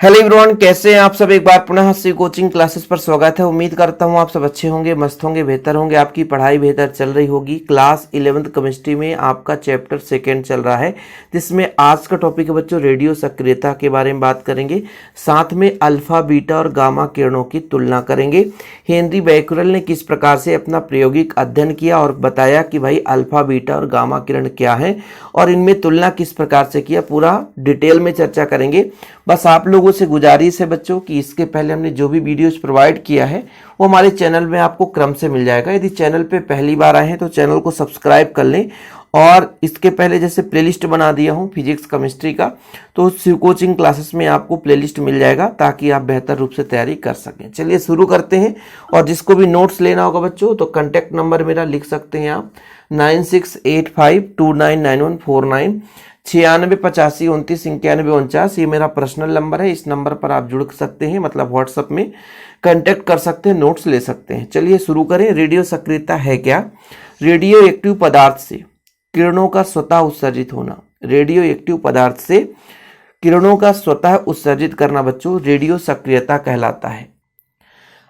Hello everyone, कैसे हैं आप सब। एक बार पुनः सी कोचिंग क्लासेस पर स्वागत है। उम्मीद करता हूं आप सब अच्छे होंगे, मस्त होंगे, बेहतर होंगे, आपकी पढ़ाई बेहतर चल रही होगी। क्लास 11th केमिस्ट्री में आपका चैप्टर 2 चल रहा है, जिसमें आज का टॉपिक है बच्चों रेडियो सक्रियता के बारे में बात करेंगे। साथ में अल्फा, बीटा और गामा किरणों की तुलना करेंगे। हेनरी बैक्यूरेल ने किस प्रकार से अपना प्रायोगिक अध्ययन किया और बताया कि भाई अल्फा, बीटा और गामा किरण क्या है और इनमें तुलना किस प्रकार से किया, पूरा डिटेल में चर्चा करेंगे। बस आप लोगों से गुजारिश है बच्चों कि इसके पहले हमने जो भी वीडियोस प्रोवाइड किया है वो हमारे चैनल में आपको क्रम से मिल जाएगा। यदि चैनल पे पहली बार आए हैं तो चैनल को सब्सक्राइब कर लें। और इसके पहले जैसे प्लेलिस्ट बना दिया हूँ फिजिक्स केमिस्ट्री का, तो शिव कोचिंग क्लासेस में आपको प्लेलिस्ट मिल जाएगा ताकि आप बेहतर रूप से तैयारी कर सकें। चलिए शुरू करते हैं। और जिसको भी नोट्स लेना होगा बच्चों तो कॉन्टैक्ट नंबर मेरा लिख सकते हैं आप 9685299149, 9685299149। ये मेरा पर्सनल नंबर है। इस नंबर पर आप जुड़ सकते हैं, मतलब व्हाट्सएप में कांटेक्ट कर सकते हैं, नोट्स ले सकते हैं। चलिए शुरू करें। रेडियो सक्रियता है क्या? रेडियो एक्टिव पदार्थ से किरणों का स्वतः उत्सर्जित होना। रेडियो एक्टिव पदार्थ से किरणों का स्वतः उत्सर्जित करना बच्चों रेडियो सक्रियता कहलाता है।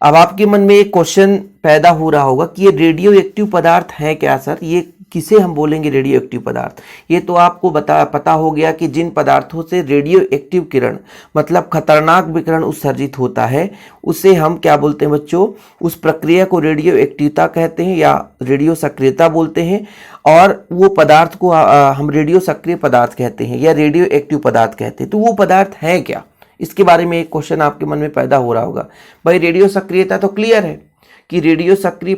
अब आपके मन में एक क्वेश्चन पैदा हो रहा होगा कि ये रेडियो एक्टिव पदार्थ है क्या सर, ये किसे हम बोलेंगे रेडियो एक्टिव पदार्थ? ये तो आपको पता हो गया कि जिन पदार्थों से रेडियो एक्टिव किरण मतलब खतरनाक विकिरण उत्सर्जित होता है उसे हम क्या बोलते हैं बच्चों? उस प्रक्रिया को रेडियो एक्टिवता कहते हैं या रेडियो सक्रियता बोलते हैं। और वो पदार्थ को हम रेडियो सक्रिय पदार्थ कहते हैं या रेडियो एक्टिव पदार्थ कहते हैं। तो वो पदार्थ है क्या, इसके बारे में एक क्वेश्चन आपके मन में पैदा हो रहा होगा। भाई रेडियो सक्रियता तो क्लियर है कि रेडियो सक्रिय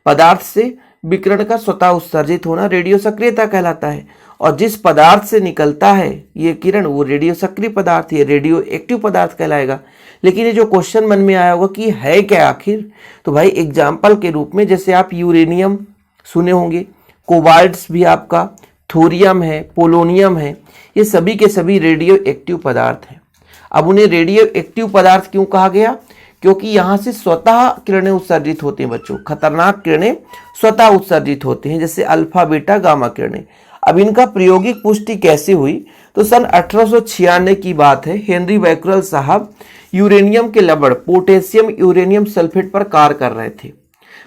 पदार्थ से विकिरण का स्वतः उत्सर्जित होना रेडियो सक्रियता कहलाता है। और जिस पदार्थ से निकलता है ये किरण वो रेडियो सक्रिय पदार्थ, ये रेडियो एक्टिव पदार्थ कहलाएगा। लेकिन ये जो क्वेश्चन मन में आया होगा कि है क्या आखिर, तो भाई एग्जाम्पल के रूप में जैसे आप यूरेनियम सुने होंगे, कोबाल्ट्स भी आपका, थोरियम है, पोलोनियम है, ये सभी के सभी रेडियो एक्टिव पदार्थ हैं। अब उन्हें रेडियो एक्टिव पदार्थ क्यों कहा गया? क्योंकि यहाँ से स्वतः किरणें उत्सर्जित होती हैं बच्चों, खतरनाक किरणें स्वतः उत्सर्जित होती हैं, जैसे अल्फा, बीटा, गामा किरणें। अब इनका प्रायोगिक पुष्टि कैसे हुई? तो सन 1896 की बात है। हेनरी बैक्यूरेल साहब यूरेनियम के लवण पोटेशियम यूरेनियम सल्फेट पर कार्य कर रहे थे,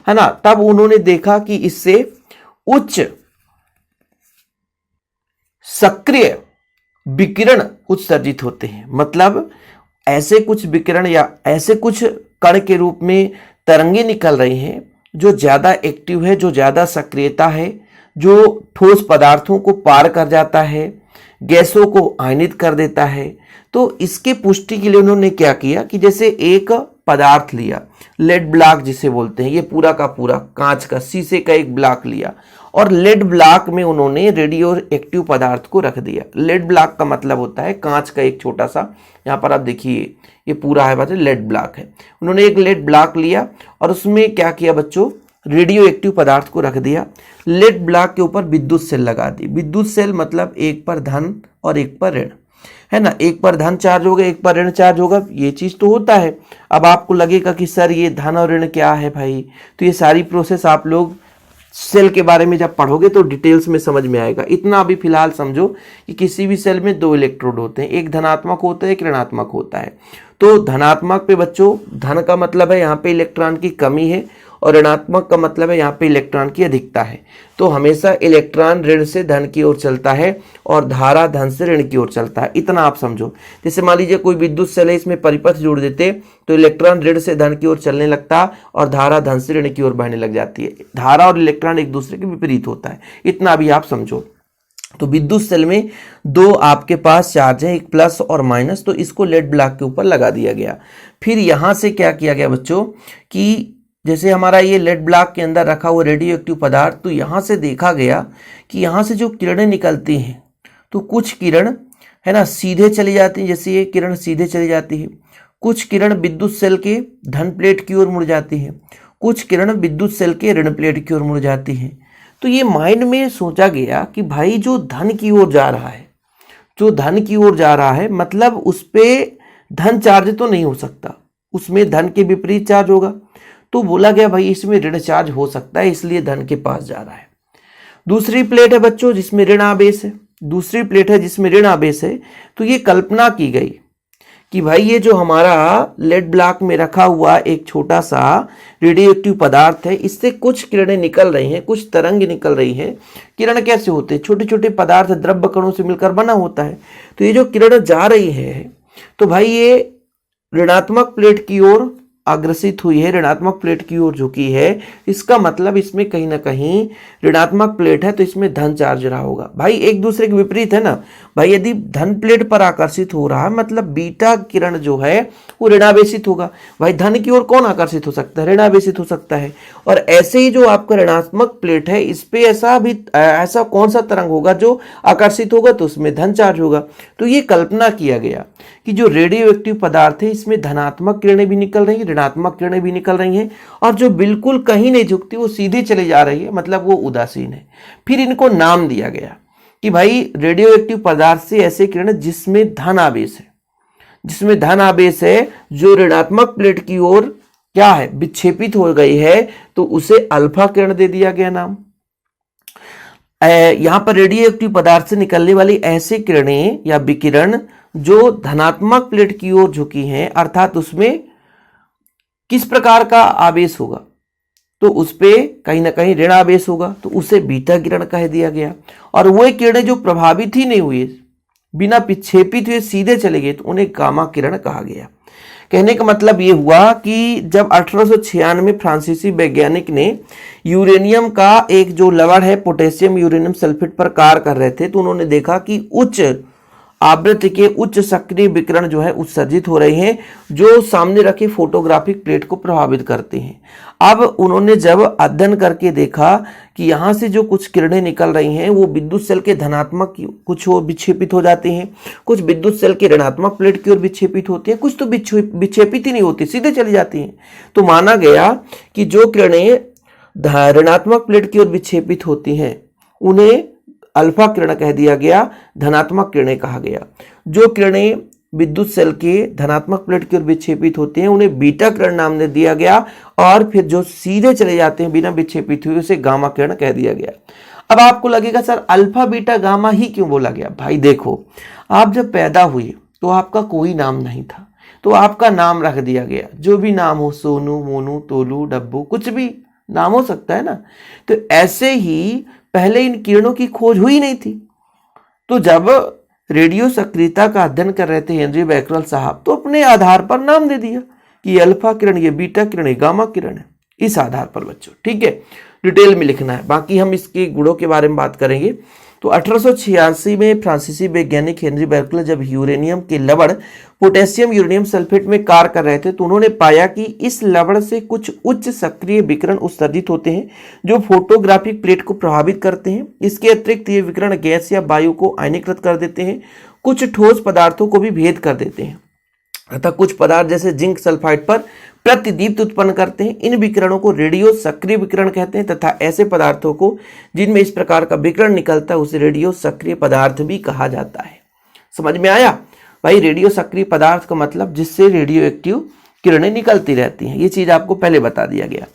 है ना। तब उन्होंने देखा कि इससे उच्च सक्रिय विकिरण उत्सर्जित होते हैं। मतलब ऐसे कुछ विकिरण या ऐसे कुछ कण के रूप में तरंगे निकल रही हैं जो ज़्यादा एक्टिव है, जो ज़्यादा सक्रियता है, जो ठोस पदार्थों को पार कर जाता है, गैसों को आयनित कर देता है। तो इसके पुष्टि के लिए उन्होंने क्या किया कि जैसे एक पदार्थ लिया, लेड ब्लॉक जिसे बोलते हैं, ये पूरा का पूरा कांच का, शीशे का एक ब्लॉक लिया और लेड ब्लॉक में उन्होंने रेडियो एक्टिव पदार्थ को रख दिया। लेड ब्लॉक का मतलब होता है कांच का एक छोटा सा, यहाँ पर आप देखिए ये पूरा है बच्चों लेड ब्लॉक है। उन्होंने एक लेड ब्लॉक लिया और उसमें क्या किया बच्चों? रेडियो एक्टिव पदार्थ को रख दिया। लेड ब्लॉक के ऊपर विद्युत सेल लगा दी। विद्युत सेल मतलब एक पर धन और एक पर ऋण, है ना। एक पर धन चार्ज होगा, एक पर ऋण चार्ज होगा, ये चीज तो होता है। अब आपको लगेगा कि सर ये धन और ऋण क्या है भाई, तो ये सारी प्रोसेस आप लोग सेल के बारे में जब पढ़ोगे तो डिटेल्स में समझ में आएगा। इतना अभी फिलहाल समझो कि किसी भी सेल में 2 इलेक्ट्रोड होते हैं, एक धनात्मक होता है, एक ऋणात्मक होता है। तो धनात्मक पे बच्चों धन का मतलब है यहाँ पे इलेक्ट्रॉन की कमी है और ऋणात्मक का मतलब है यहाँ पे इलेक्ट्रॉन की अधिकता है। तो हमेशा इलेक्ट्रॉन ऋण से धन की ओर चलता है और धारा धन से ऋण की ओर चलता है, इतना आप समझो। जैसे मान लीजिए कोई विद्युत सेल है, इसमें परिपथ जोड़ देते तो इलेक्ट्रॉन ऋण से धन की ओर चलने लगता और धारा धन से ऋण की ओर बहने लग जाती है। धारा और इलेक्ट्रॉन एक दूसरे के विपरीत होता है, इतना भी आप समझो। तो विद्युत सेल में 2 आपके पास चार्ज है, एक प्लस और माइनस, तो इसको लेड ब्लॉक के ऊपर लगा दिया गया। फिर यहाँ से क्या किया गया बच्चों कि जैसे हमारा ये लेड ब्लॉक के अंदर रखा हुआ रेडियो एक्टिव पदार्थ, तो यहाँ से देखा गया कि यहाँ से जो किरणें निकलती हैं तो कुछ किरण है ना सीधे चली जाती हैं, जैसे ये किरण सीधे चली जाती है। कुछ किरण विद्युत सेल के धन प्लेट की ओर मुड़ जाती है, कुछ किरण विद्युत सेल के ऋण प्लेट की ओर मुड़ जाती है। तो ये माइंड में सोचा गया कि भाई जो धन की ओर जा रहा है, जो धन की ओर जा रहा है मतलब उस पर धन चार्ज तो नहीं हो सकता, उसमें धन के विपरीत चार्ज होगा। तो बोला गया भाई इसमें ऋण चार्ज हो सकता है, इसलिए धन के पास जा रहा है। दूसरी प्लेट है बच्चों जिसमें ऋण आवेश है, दूसरी प्लेट है जिसमें ऋण आवेश है, तो ये कल्पना की गई कि भाई ये जो हमारा लेड ब्लॉक में रखा हुआ एक छोटा सा रेडियो एक्टिव पदार्थ है, इससे कुछ किरणें निकल रही हैं, कुछ तरंग निकल रही हैं। किरण कैसे होते हैं? छोटे छोटे पदार्थ द्रव्य कणों से मिलकर बना होता है। तो ये जो किरण जा रही है, तो भाई ये ऋणात्मक प्लेट की ओर अग्रसित हुई है, ऋणात्मक प्लेट की ओर झुकी है। इसका मतलब इसमें कहीं ना कहीं ऋणात्मक प्लेट है, तो इसमें धन चार्ज रहा होगा। भाई एक दूसरे के विपरीत है ना भाई, यदि धन प्लेट पर आकर्षित हो रहा है मतलब बीटा किरण जो है वो ऋणावेशित होगा। भाई धन की ओर कौन आकर्षित हो सकता है? ऋणावेशित हो सकता है। और ऐसे ही जो आपका ऋणात्मक प्लेट है, इस पे ऐसा कौन सा तरंग होगा जो आकर्षित होगा, तो उसमें धन चार्ज होगा। तो ये कल्पना किया गया कि जो रेडियो एक्टिव पदार्थ है इसमें धनात्मक किरणें भी निकल रही हैं, ऋणात्मक किरणें भी निकल रही हैं, और जो बिल्कुल कहीं नहीं झुकती वो सीधे चली जा रही है, मतलब वो उदासीन है। फिर इनको नाम दिया गया कि भाई रेडियो एक्टिव पदार्थ से ऐसे किरण जिसमें धन आवेश है, जिसमें धन आवेश है, जो ऋणात्मक प्लेट की ओर क्या है, विक्षेपित हो गई है, तो उसे अल्फा किरण दे दिया गया नाम। यहां पर रेडियो एक्टिव पदार्थ से निकलने वाली ऐसे किरणें या विकिरण जो धनात्मक प्लेट की ओर झुकी हैं, अर्थात उसमें किस प्रकार का आवेश होगा, तो उस पे कहीं ना कहीं ऋण आवेश होगा, तो उसे बीटा किरण कह दिया गया। और वो किरणें जो प्रभावित ही नहीं हुई, बिना विक्षेपित हुए सीधे चले गए, तो उन्हें गामा किरण कहा गया। कहने का मतलब ये हुआ कि जब 1896 में फ्रांसीसी वैज्ञानिक ने यूरेनियम का एक जो लवण है पोटेशियम यूरेनियम सल्फेट पर कार्य कर रहे थे, तो उन्होंने देखा कि उच्च आवृत्ति के उच्च सक्रिय विकिरण जो है उत्सर्जित हो रहे हैं, जो सामने रखे फोटोग्राफिक प्लेट को प्रभावित करते हैं। अब उन्होंने जब अध्ययन करके देखा कि यहाँ से जो कुछ किरणें निकल रही हैं वो विद्युत सेल के धनात्मक कुछ और विक्षेपित हो जाती हैं, कुछ विद्युत सेल के ऋणात्मक प्लेट की ओर विक्षेपित होती हैं, कुछ तो विक्षेपित ही नहीं होती, सीधे चली जाती हैं। तो माना गया कि जो किरणें ऋणात्मक प्लेट की ओर विक्षेपित होती हैं उन्हें अल्फा किरण कह दिया गया, धनात्मक किरणें कहा गया। जो किरणें विद्युत सेल के धनात्मक प्लेट की ओर विक्षेपित होते हैं उन्हें बीटा किरण नाम दे दिया गया, और फिर जो सीधे चले जाते हैं बिना विक्षेपित हुए उसे गामा किरण कह दिया गया। अब आपको लगेगा सर अल्फा बीटा गामा ही क्यों बोला गया? भाई देखो, आप जब पैदा हुए तो आपका कोई नाम नहीं था, तो आपका नाम रख दिया गया। जो भी नाम हो, सोनू, मोनू, तोलू, डब्बू, कुछ भी नाम हो सकता है ना। तो ऐसे ही पहले इन किरणों की खोज हुई नहीं थी। तो जब रेडियो सक्रियता का अध्ययन कर रहे थे हेनरी बैकरल साहब, तो अपने आधार पर नाम दे दिया कि ये अल्फा किरण, ये बीटा किरण, ये गामा किरण है। इस आधार पर बच्चों, ठीक है, डिटेल में लिखना है, बाकी हम इसके गुणों के बारे में बात करेंगे। तो 1886 में फ्रांसीसी वैज्ञानिक हेनरी बैकरल जब यूरेनियम के लवण पोटेशियम यूरेनियम सल्फेट में कार्य कर रहे थे, तो उन्होंने पाया कि इस लवण से कुछ उच्च सक्रिय विकिरण उत्सर्जित होते हैं जो फोटोग्राफिक प्लेट को प्रभावित करते हैं। इसके अतिरिक्त ये विकिरण गैस या वायु को आयनीकृत कर देते हैं, कुछ ठोस पदार्थों को भी भेद कर देते हैं, अतः कुछ पदार्थ जैसे जिंक सल्फाइड पर प्रतिदीप्त उत्पन्न करते हैं। इन विकिरणों को रेडियो सक्रिय विकिरण कहते हैं, तथा ऐसे पदार्थों को जिनमें इस प्रकार का विकिरण निकलता है उसे रेडियो सक्रिय पदार्थ भी कहा जाता है। समझ में आया भाई? रेडियो सक्रिय पदार्थ का मतलब जिससे रेडियो एक्टिव किरणें निकलती रहती हैं, ये चीज आपको पहले बता दिया गया।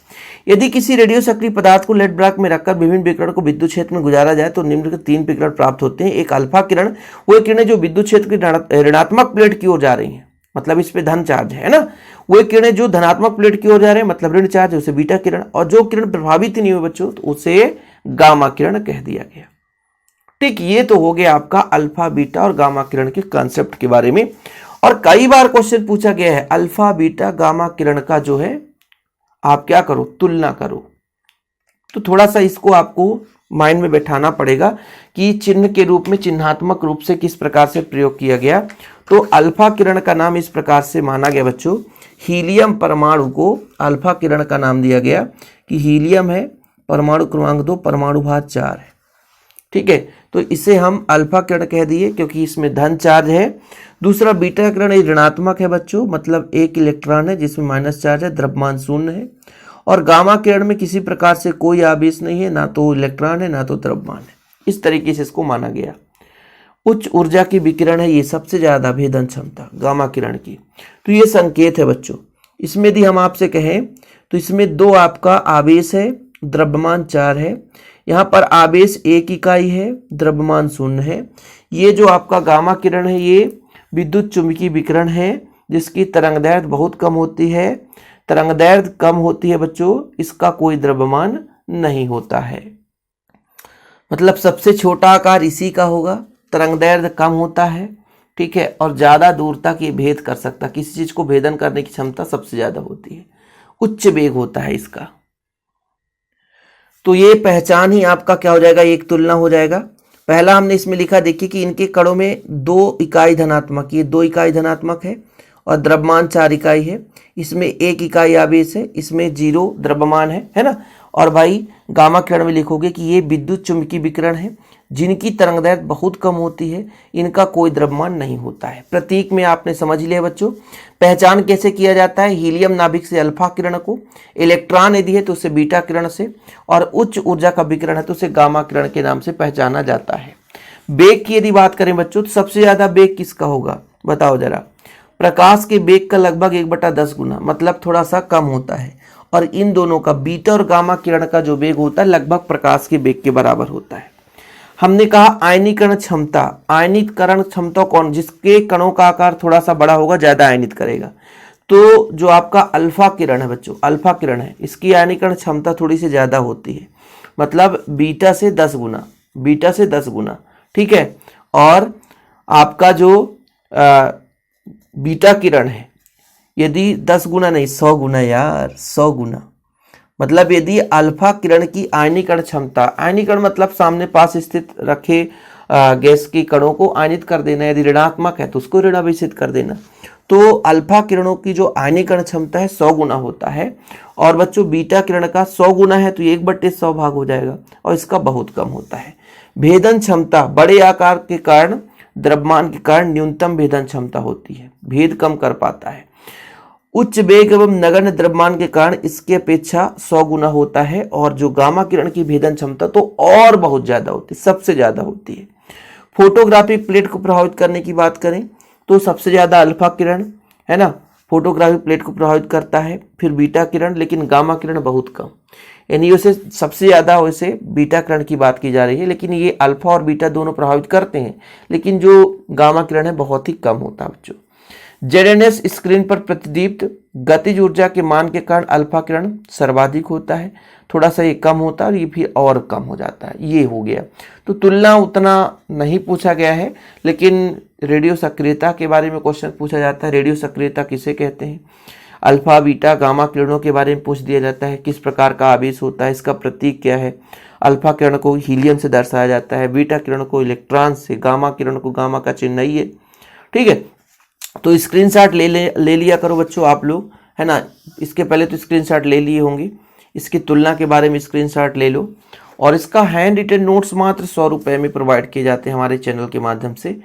यदि किसी रेडियो सक्रिय पदार्थ को लेड ब्लॉक में रखकर विभिन्न विकिरण को विद्युत क्षेत्र में गुजारा जाए तो निम्नलिखित 3 विकिरण प्राप्त होते हैं। एक अल्फा किरण, वो किरणें जो विद्युत क्षेत्र की ऋणात्मक प्लेट की ओर जा रही हैं, मतलब इस पे धन चार्ज है ना। वो किरणें जो धनात्मक प्लेट की ओर जा रहे हैं, मतलब ऋण चार्ज है, उसे बीटा किरण। और जो किरण प्रभावित नहीं हुए बच्चों, तो उसे गामा किरण कह दिया गया। ठीक, ये तो हो गया आपका अल्फा बीटा और गामा किरण के कॉन्सेप्ट के बारे में। और कई बार क्वेश्चन पूछा गया है अल्फा बीटा गामा किरण का जो है आप क्या करो, तुलना करो। तो थोड़ा सा इसको आपको माइंड में बैठाना पड़ेगा कि चिन्ह के रूप में, चिन्हात्मक रूप से किस प्रकार से प्रयोग किया गया। तो अल्फा किरण का नाम इस प्रकार से माना गया बच्चों, हीलियम परमाणु को अल्फा किरण का नाम दिया गया कि हीलियम है, परमाणु क्रमांक 2, परमाणु भार 4 है। ठीक है, तो इसे हम अल्फा किरण कह दिए क्योंकि इसमें धन चार्ज है। दूसरा बीटा किरण ऋणात्मक है बच्चों, मतलब 1 इलेक्ट्रॉन है जिसमें माइनस चार्ज है, द्रव्यमान 0 है। और गामा किरण में किसी प्रकार से कोई आवेश नहीं है, ना तो इलेक्ट्रॉन है ना तो द्रव्यमान है। इस तरीके से इसको माना गया। उच्च ऊर्जा की विकिरण है ये, सबसे ज्यादा भेदन क्षमता गामा किरण की। तो ये संकेत है बच्चों। इसमें यदि हम आपसे कहें तो इसमें 2 आपका आवेश है, द्रव्यमान 4 है, यहाँ पर आवेश 1 इकाई है, द्रव्यमान 0 है। ये जो आपका गामा किरण है ये विद्युत चुंबकीय विकिरण है जिसकी तरंगदैर्घ्य बहुत कम होती है। तरंगदैर्घ्य कम होती है बच्चों, इसका कोई द्रव्यमान नहीं होता है। मतलब सबसे छोटा आकार इसी का होगा, तरंगदैर्घ्य कम होता है, ठीक है, और ज़्यादा दूर तक ये भेद कर सकता, किसी चीज़ को भेदन करने की क्षमता सबसे ज़्यादा होती है, उच्च वेग होता है इसका। तो ये पहचान ही आपका क्या हो जाएगा, एक तुलना हो जाएगा। पहला हमने इसमें लिखा, देखिए कि इनके कणों में 2 इकाई धनात्मक, ये 2 इकाई धनात्मक है और द्रव्यमान 4 इकाई है। इसमें 1 इकाई आवेश है, इसमें 0 द्रव्यमान है ना। और भाई गामा किरण में लिखोगे कि ये विद्युत चुंबकीय विकिरण है जिनकी तरंगदैर्घ्य बहुत कम होती है, इनका कोई द्रव्यमान नहीं होता है। प्रतीक में आपने समझ लिया बच्चों। पहचान कैसे किया जाता है, हीलियम नाभिक से अल्फा किरण को, इलेक्ट्रॉन यदि है तो उसे बीटा किरण से, और उच्च ऊर्जा का विकिरण है तो उसे गामा किरण के नाम से पहचाना जाता है। वेग की यदि बात करें बच्चों तो सबसे ज्यादा वेग किसका होगा, बताओ जरा। प्रकाश के वेग का लगभग 1/10 गुना, मतलब थोड़ा सा कम होता है। और इन दोनों का, बीटा और गामा किरण का जो वेग होता है लगभग प्रकाश के वेग के बराबर होता है। हमने कहा आयनीकरण क्षमता, आयनीकरण क्षमता कौन, जिसके कणों का आकार थोड़ा सा बड़ा होगा ज्यादा आयनित करेगा। तो जो आपका अल्फा किरण है बच्चों, अल्फा किरण है, इसकी आयनीकरण क्षमता थोड़ी सी ज्यादा होती है, मतलब बीटा से 10 गुना, बीटा से 10 गुना, ठीक है। और आपका जो बीटा किरण है यदि 10 गुना नहीं 100 गुना यार, 100 गुना, मतलब यदि अल्फा किरण की आयनीकरण क्षमता, आयनीकरण मतलब सामने पास स्थित रखे गैस के कणों को आयनित कर देना, यदि ऋणात्मक है तो उसको ऋणावेशित कर देना। तो अल्फा किरणों की जो आयनीकरण क्षमता है 100 गुना होता है, और बच्चों बीटा किरण का 100 गुना है तो 1/100 भाग हो जाएगा, और इसका बहुत कम होता है। भेदन क्षमता, बड़े आकार के कारण, द्रव्यमान के कारण न्यूनतम भेदन क्षमता होती है, भेद कम कर पाता है। उच्च वेग एवं नगण्य द्रव्यमान के कारण इसकी अपेक्षा 100 गुना होता है, और जो गामा किरण की भेदन क्षमता तो और बहुत ज्यादा होती है, सबसे ज्यादा होती है। फोटोग्राफी प्लेट को प्रभावित करने की बात करें तो सबसे ज्यादा अल्फा किरण है ना, फोटोग्राफी प्लेट को प्रभावित करता है, फिर बीटा किरण, लेकिन गामा किरण बहुत कम। यानी वैसे सबसे ज्यादा वैसे बीटा किरण की बात की जा रही है, लेकिन ये अल्फा और बीटा दोनों प्रभावित करते हैं, लेकिन जो गामा किरण है बहुत ही कम होता है बच्चों। जेडएनएस स्क्रीन पर प्रतिदीप्त गतिज ऊर्जा के मान के कारण अल्फा किरण सर्वाधिक होता है, थोड़ा सा ये कम होता है और ये फिर और कम हो जाता है, ये हो गया। तो तुलना उतना नहीं पूछा गया है, लेकिन रेडियो सक्रियता के बारे में क्वेश्चन पूछा जाता है। रेडियो सक्रियता किसे कहते हैं, अल्फा बीटा गामा किरणों के बारे में पूछ दिया जाता है, किस प्रकार का आवेश होता है, इसका प्रतीक क्या है। अल्फा किरण को हीलियम से दर्शाया जाता है, बीटा किरण को इलेक्ट्रॉन से, गामा किरण को गामा का चिन्ह नहीं है, ठीक है। तो स्क्रीनशॉट ले लिया करो बच्चों आप लोग, है ना। इसके पहले तो स्क्रीनशॉट ले लिए होंगे, इसकी तुलना के बारे में स्क्रीनशॉट ले लो। और इसका हैंड रिटन नोट्स मात्र 100 रुपये में प्रोवाइड किए जाते हैं हमारे चैनल के माध्यम से।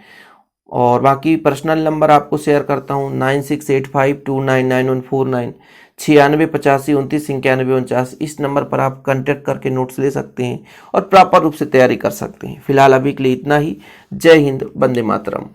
और बाकी पर्सनल नंबर आपको शेयर करता हूँ 9685299149, 9685299149। इस नंबर पर आप कांटेक्ट करके नोट्स ले सकते हैं और प्रॉपर रूप से तैयारी कर सकते हैं। फिलहाल अभी के लिए इतना ही। जय हिंद, वंदे मातरम।